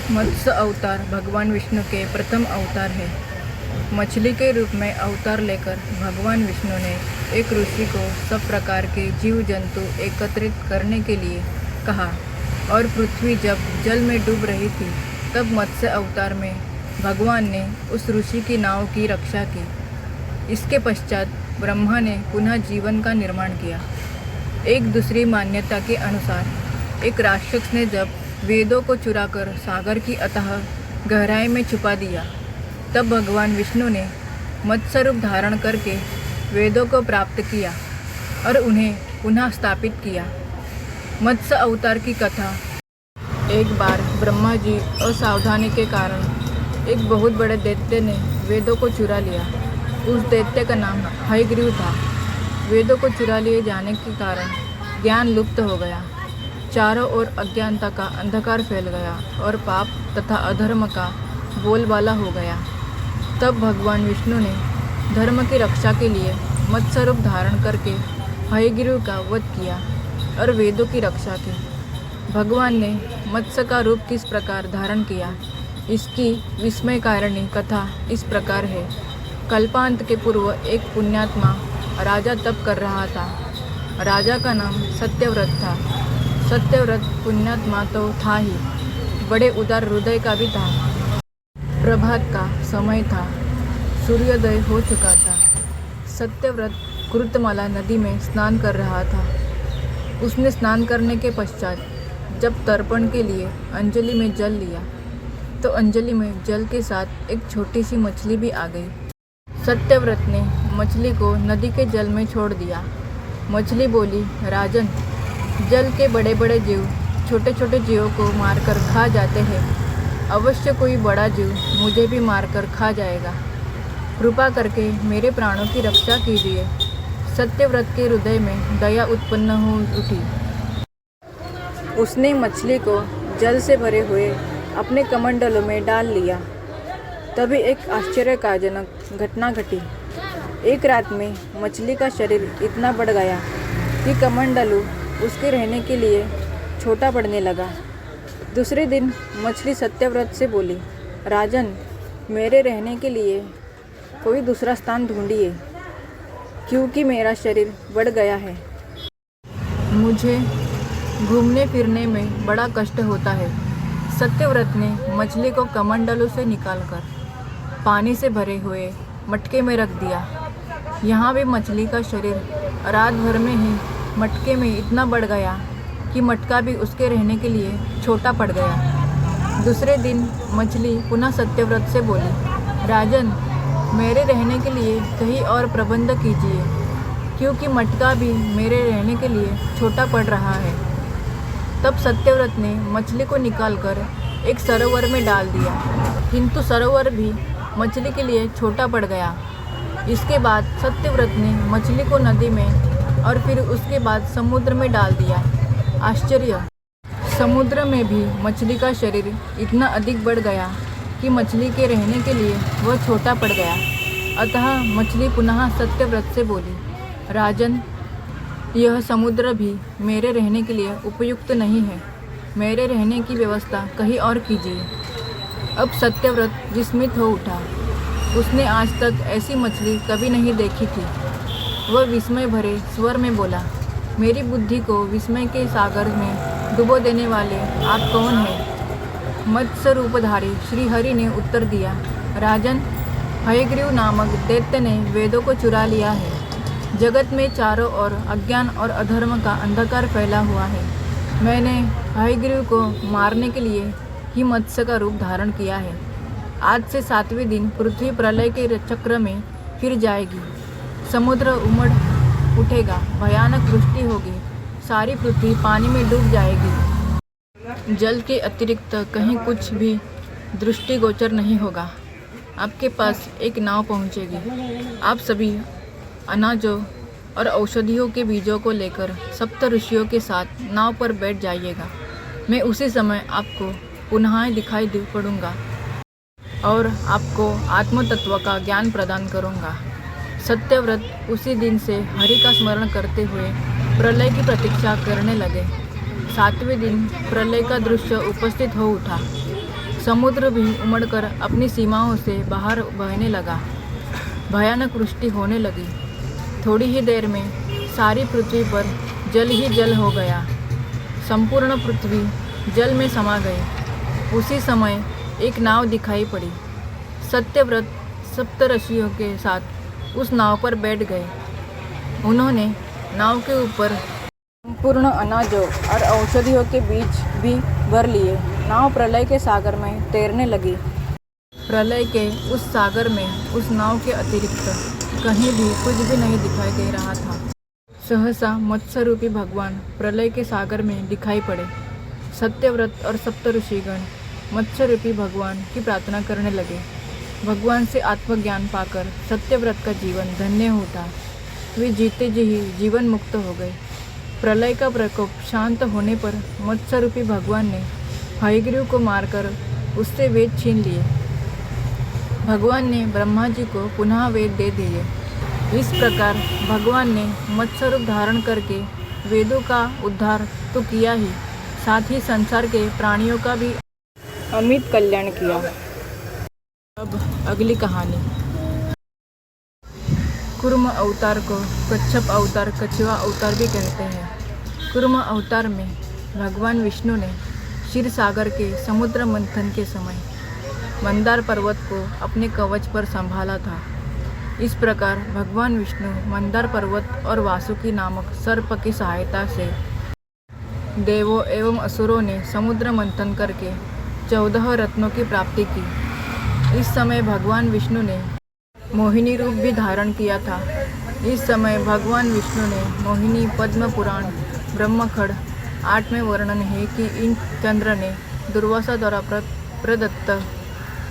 मत्स्य अवतार भगवान विष्णु के प्रथम अवतार है। मछली के रूप में अवतार लेकर भगवान विष्णु ने एक ऋषि को सब प्रकार के जीव जंतु एकत्रित करने के लिए कहा और पृथ्वी जब जल में डूब रही थी तब मत्स्य अवतार में भगवान ने उस ऋषि की नाव की रक्षा की। इसके पश्चात ब्रह्मा ने पुनः जीवन का निर्माण किया। एक दूसरी मान्यता के अनुसार एक राक्षस ने जब वेदों को चुराकर सागर की अथाह गहराई में छुपा दिया तब भगवान विष्णु ने मत्स्य रूप धारण करके वेदों को प्राप्त किया और उन्हें पुनः स्थापित किया। मत्स्य अवतार की कथा। एक बार ब्रह्मा जी असावधानी के कारण एक बहुत बड़े दैत्य ने वेदों को चुरा लिया। उस दैत्य का नाम हयग्रीव था। वेदों को चुरा लिए जाने के कारण ज्ञान लुप्त हो गया। चारों ओर अज्ञानता का अंधकार फैल गया और पाप तथा अधर्म का बोलबाला हो गया। तब भगवान विष्णु ने धर्म की रक्षा के लिए मत्स्य रूप धारण करके हयग्रीव का वध किया और वेदों की रक्षा की। भगवान ने मत्स्य का रूप किस प्रकार धारण किया, इसकी विस्मयकारिणी कथा इस प्रकार है। कल्पांत के पूर्व एक पुण्यात्मा राजा तप कर रहा था। राजा का नाम सत्यव्रत था। सत्यव्रत पुण्यात्मा तो था ही, बड़े उदार हृदय का भी था। प्रभात का समय था, सूर्योदय हो चुका था। सत्यव्रत कृतमाला नदी में स्नान कर रहा था। उसने स्नान करने के पश्चात जब तर्पण के लिए अंजलि में जल लिया तो अंजलि में जल के साथ एक छोटी सी मछली भी आ गई। सत्यव्रत ने मछली को नदी के जल में छोड़ दिया। मछली बोली, राजन, जल के बड़े बड़े जीव छोटे छोटे जीवों को मारकर खा जाते हैं। अवश्य कोई बड़ा जीव मुझे भी मारकर खा जाएगा। कृपा करके मेरे प्राणों की रक्षा कीजिए। सत्यव्रत के हृदय में दया उत्पन्न हो उठी। उसने मछली को जल से भरे हुए अपने कमंडलों में डाल लिया। तभी एक आश्चर्यजनक घटना घटी। एक रात में मछली का शरीर इतना बढ़ गया कि कमंडलू उसके रहने के लिए छोटा पड़ने लगा। दूसरे दिन मछली सत्यव्रत से बोली, राजन, मेरे रहने के लिए कोई दूसरा स्थान ढूंढिए, क्योंकि मेरा शरीर बढ़ गया है। मुझे घूमने फिरने में बड़ा कष्ट होता है। सत्यव्रत ने मछली को कमंडलों से निकालकर पानी से भरे हुए मटके में रख दिया। यहाँ भी मछली का शरीर रात भर में ही मटके में इतना बढ़ गया कि मटका भी उसके रहने के लिए छोटा पड़ गया। दूसरे दिन मछली पुनः सत्यव्रत से बोली, राजन, मेरे रहने के लिए कहीं और प्रबंध कीजिए, क्योंकि मटका भी मेरे रहने के लिए छोटा पड़ रहा है। तब सत्यव्रत ने मछली को निकालकर एक सरोवर में डाल दिया, किंतु सरोवर भी मछली के लिए छोटा पड़ गया। इसके बाद सत्यव्रत ने मछली को नदी में और फिर उसके बाद समुद्र में डाल दिया। आश्चर्य! समुद्र में भी मछली का शरीर इतना अधिक बढ़ गया कि मछली के रहने के लिए वह छोटा पड़ गया। अतः मछली पुनः सत्यव्रत से बोली, राजन, यह समुद्र भी मेरे रहने के लिए उपयुक्त नहीं है। मेरे रहने की व्यवस्था कहीं और कीजिए। अब सत्यव्रत विस्मित हो उठा। उसने आज तक ऐसी मछली कभी नहीं देखी थी। वह विस्मय भरे स्वर में बोला, मेरी बुद्धि को विस्मय के सागर में डुबो देने वाले आप कौन हैं? मत्स्य रूपधारी श्री हरि ने उत्तर दिया, राजन, हयग्रीव नामक दैत्य ने वेदों को चुरा लिया है। जगत में चारों ओर अज्ञान और अधर्म का अंधकार फैला हुआ है। मैंने हयग्रीव को मारने के लिए ही मत्स्य का रूप धारण किया है। आज से 7वें दिन पृथ्वी प्रलय के चक्र में फिर जाएगी। समुद्र उमड़ उठेगा, भयानक वृष्टि होगी, सारी पृथ्वी पानी में डूब जाएगी। जल के अतिरिक्त कहीं कुछ भी दृष्टिगोचर नहीं होगा। आपके पास एक नाव पहुंचेगी। आप सभी अनाजों और औषधियों के बीजों को लेकर सप्त ऋषियों के साथ नाव पर बैठ जाइएगा। मैं उसी समय आपको पुनः दिखाई पड़ूंगा और आपको आत्म तत्व का ज्ञान प्रदान करूंगा। सत्यव्रत उसी दिन से हरि का स्मरण करते हुए प्रलय की प्रतीक्षा करने लगे। 7वें दिन प्रलय का दृश्य उपस्थित हो उठा। समुद्र भी उमड़कर अपनी सीमाओं से बाहर बहने लगा। भयानक वृष्टि होने लगी। थोड़ी ही देर में सारी पृथ्वी पर जल ही जल हो गया। संपूर्ण पृथ्वी जल में समा गई। उसी समय एक नाव दिखाई पड़ी। सत्यव्रत सप्तऋषियों के साथ उस नाव पर बैठ गए। उन्होंने नाव के ऊपर संपूर्ण अनाजों और औषधियों के बीज भी भर लिए। नाव प्रलय के सागर में तैरने लगी। प्रलय के उस सागर में उस नाव के अतिरिक्त कहीं भी कुछ भी नहीं दिखाई दे रहा था। सहसा मत्स्य रूपी भगवान प्रलय के सागर में दिखाई पड़े। सत्यव्रत और सप्तऋषिगण मत्स्य रूपी भगवान की प्रार्थना करने लगे। भगवान से आत्मज्ञान पाकर सत्यव्रत का जीवन धन्य होता। वे जीते जी ही जीवन मुक्त हो गए। प्रलय का प्रकोप शांत होने पर मत्स्य रूपी भगवान ने हयग्रीव को मारकर उससे वेद छीन लिए। भगवान ने ब्रह्मा जी को पुनः वेद दे दिए। इस प्रकार भगवान ने मत्स्य रूप धारण करके वेदों का उद्धार तो किया ही, साथ ही संसार के प्राणियों का भी अमित कल्याण किया। अब अगली कहानी। कुर्म अवतार को कच्छप अवतार, कछुआ अवतार भी कहते हैं। कुर्म अवतार में भगवान विष्णु ने क्षीर सागर के समुद्र मंथन के समय मंदार पर्वत को अपने कवच पर संभाला था। इस प्रकार भगवान विष्णु मंदार पर्वत और वासुकी नामक सर्प की सहायता से देवों एवं असुरों ने समुद्र मंथन करके 14 रत्नों की प्राप्ति की। इस समय भगवान विष्णु ने मोहिनी रूप भी धारण किया था। इस समय भगवान विष्णु ने मोहिनी पद्म पुराण ब्रह्मखड़ 8वें वर्णन है कि इन चंद्र ने दुर्वासा द्वारा प्रदत्त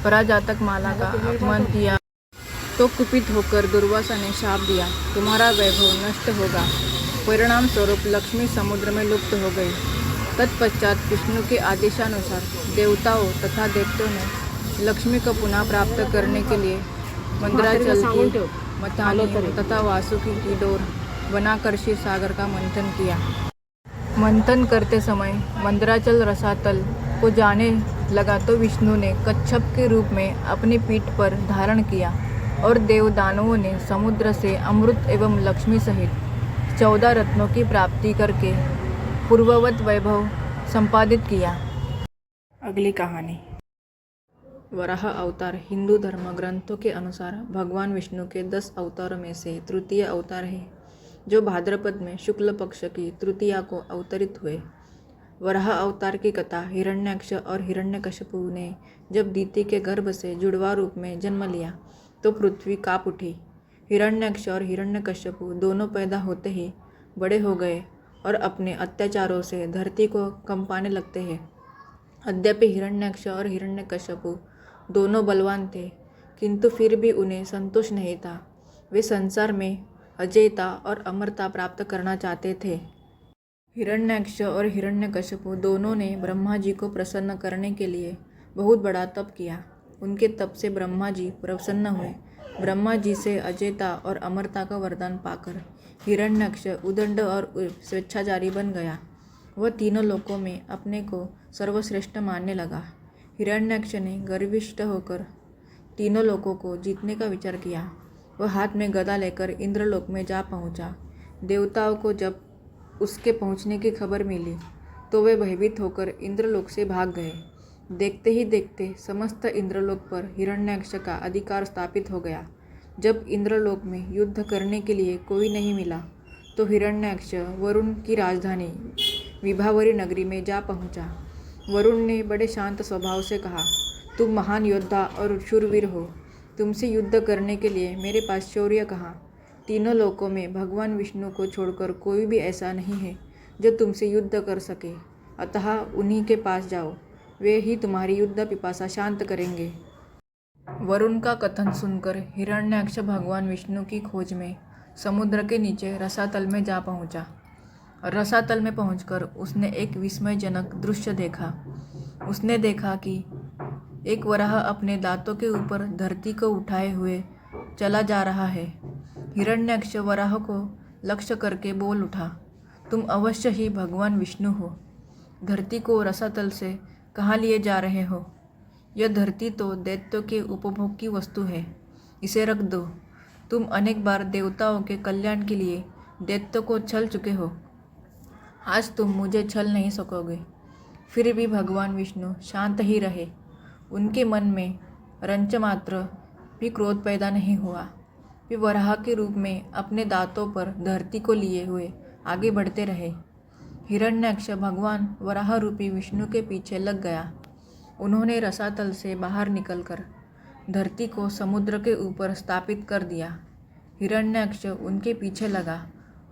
पराजातक माला का अपमान किया तो कुपित होकर दुर्वासा ने शाप दिया, तुम्हारा वैभव नष्ट होगा। परिणाम स्वरूप लक्ष्मी समुद्र में लुप्त हो गई। तत्पश्चात विष्णु के आदेशानुसार देवताओं तथा दैत्यों ने लक्ष्मी को पुनः प्राप्त करने के लिए मंदराचल की मथानी तथा वासुकी की डोर बनाकर क्षीर सागर का मंथन किया। मंथन करते समय मंदराचल रसातल को जाने लगा तो विष्णु ने कच्छप के रूप में अपनी पीठ पर धारण किया और देव दानवों ने समुद्र से अमृत एवं लक्ष्मी सहित 14 रत्नों की प्राप्ति करके पूर्ववत वैभव संपादित किया। अगली कहानी। वराह अवतार हिंदू धर्म ग्रंथों के अनुसार भगवान विष्णु के 10 अवतारों में से तृतीय अवतार है, जो भाद्रपद में शुक्ल पक्ष की तृतीया को अवतरित हुए। वराह अवतार की कथा हिरण्याक्ष और हिरण्यकशिपु ने जब दीति के गर्भ से जुड़वा रूप में जन्म लिया तो पृथ्वी काँप उठी। हिरण्याक्ष और हिरण्यकशिपु दोनों पैदा होते ही बड़े हो गए और अपने अत्याचारों से धरती को कंपाने लगते हैं। यद्यपि हिरण्याक्ष और हिरण्यकशिपु दोनों बलवान थे, किंतु फिर भी उन्हें संतोष नहीं था। वे संसार में अजेयता और अमरता प्राप्त करना चाहते थे। हिरण्याक्ष और हिरण्यकशिपु दोनों ने ब्रह्मा जी को प्रसन्न करने के लिए बहुत बड़ा तप किया। उनके तप से ब्रह्मा जी प्रसन्न हुए। ब्रह्मा जी से अजेयता और अमरता का वरदान पाकर हिरण्याक्ष उदंड और स्वेच्छाचारी बन गया। वह तीनों लोकों में अपने को सर्वश्रेष्ठ मानने लगा। हिरण्याक्ष ने गर्विष्ठ होकर तीनों लोकों को जीतने का विचार किया। वह हाथ में गदा लेकर इंद्रलोक में जा पहुंचा। देवताओं को जब उसके पहुंचने की खबर मिली तो वे भयभीत होकर इंद्रलोक से भाग गए। देखते ही देखते समस्त इंद्रलोक पर हिरण्याक्ष का अधिकार स्थापित हो गया। जब इंद्रलोक में युद्ध करने के लिए कोई नहीं मिला तो हिरण्याक्ष वरुण की राजधानी विभावरी नगरी में जा पहुंचा। वरुण ने बड़े शांत स्वभाव से कहा, तुम महान योद्धा और शूरवीर हो, तुमसे युद्ध करने के लिए मेरे पास शौर्य कहाँ। तीनों लोकों में भगवान विष्णु को छोड़कर कोई भी ऐसा नहीं है जो तुमसे युद्ध कर सके, अतः उन्हीं के पास जाओ, वे ही तुम्हारी युद्ध पिपासा शांत करेंगे। वरुण का कथन सुनकर हिरण्याक्ष भगवान विष्णु की खोज में समुद्र के नीचे रसातल में जा पहुंचा। रसातल में पहुंचकर उसने एक विस्मयजनक दृश्य देखा। उसने देखा कि एक वराह अपने दांतों के ऊपर धरती को उठाए हुए चला जा रहा है। हिरण्याक्ष वराह को लक्ष्य करके बोल उठा, तुम अवश्य ही भगवान विष्णु हो। धरती को रसातल से कहाँ लिए जा रहे हो? यह धरती तो दैत्यों के उपभोग की वस्तु है, इसे रख दो। तुम अनेक बार देवताओं के कल्याण के लिए दैत्यों को छल चुके हो, आज तुम मुझे छल नहीं सकोगे। फिर भी भगवान विष्णु शांत ही रहे। उनके मन में रंच मात्र भी क्रोध पैदा नहीं हुआ। वे वराह के रूप में अपने दांतों पर धरती को लिए हुए आगे बढ़ते रहे। हिरण्याक्ष भगवान वराह रूपी विष्णु के पीछे लग गया। उन्होंने रसातल से बाहर निकलकर धरती को समुद्र के ऊपर स्थापित कर दिया। हिरण्याक्ष उनके पीछे लगा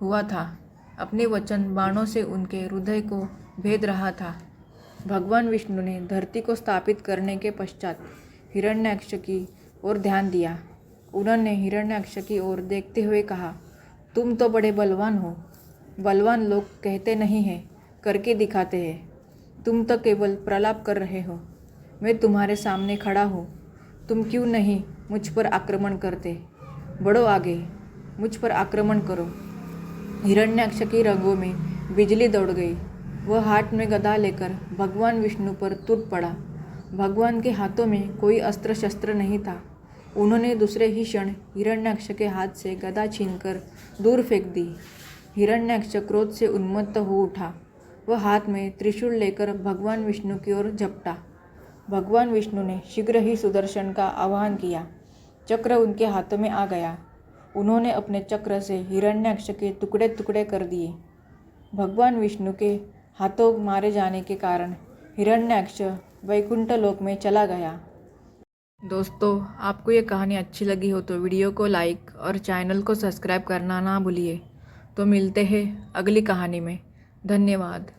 हुआ था। अपने वचन बाणों से उनके हृदय को भेद रहा था। भगवान विष्णु ने धरती को स्थापित करने के पश्चात हिरण्याक्ष की ओर ध्यान दिया। उन्होंने हिरण्याक्ष की ओर देखते हुए कहा, तुम तो बड़े बलवान हो। बलवान लोग कहते नहीं हैं, करके दिखाते हैं। तुम तो केवल प्रलाप कर रहे हो। मैं तुम्हारे सामने खड़ा हूँ। तुम क्यों नहीं मुझ पर आक्रमण करते? बढ़ो आगे, मुझ पर आक्रमण करो। हिरण्याक्ष की रगों में बिजली दौड़ गई। वह हाथ में गदा लेकर भगवान विष्णु पर टूट पड़ा। भगवान के हाथों में कोई अस्त्र शस्त्र नहीं था। उन्होंने दूसरे ही क्षण हिरण्याक्ष के हाथ से गदा छीनकर दूर फेंक दी। हिरण्याक्ष क्रोध से उन्मत्त हो उठा। वह हाथ में त्रिशूल लेकर भगवान विष्णु की ओर झपटा। भगवान विष्णु ने शीघ्र ही सुदर्शन का आह्वान किया। चक्र उनके हाथों में आ गया। उन्होंने अपने चक्र से हिरण्याक्ष के टुकड़े टुकड़े कर दिए। भगवान विष्णु के हाथों मारे जाने के कारण हिरण्याक्ष वैकुंठ लोक में चला गया। दोस्तों, आपको ये कहानी अच्छी लगी हो तो वीडियो को लाइक और चैनल को सब्सक्राइब करना ना भूलिए। तो मिलते हैं अगली कहानी में। धन्यवाद।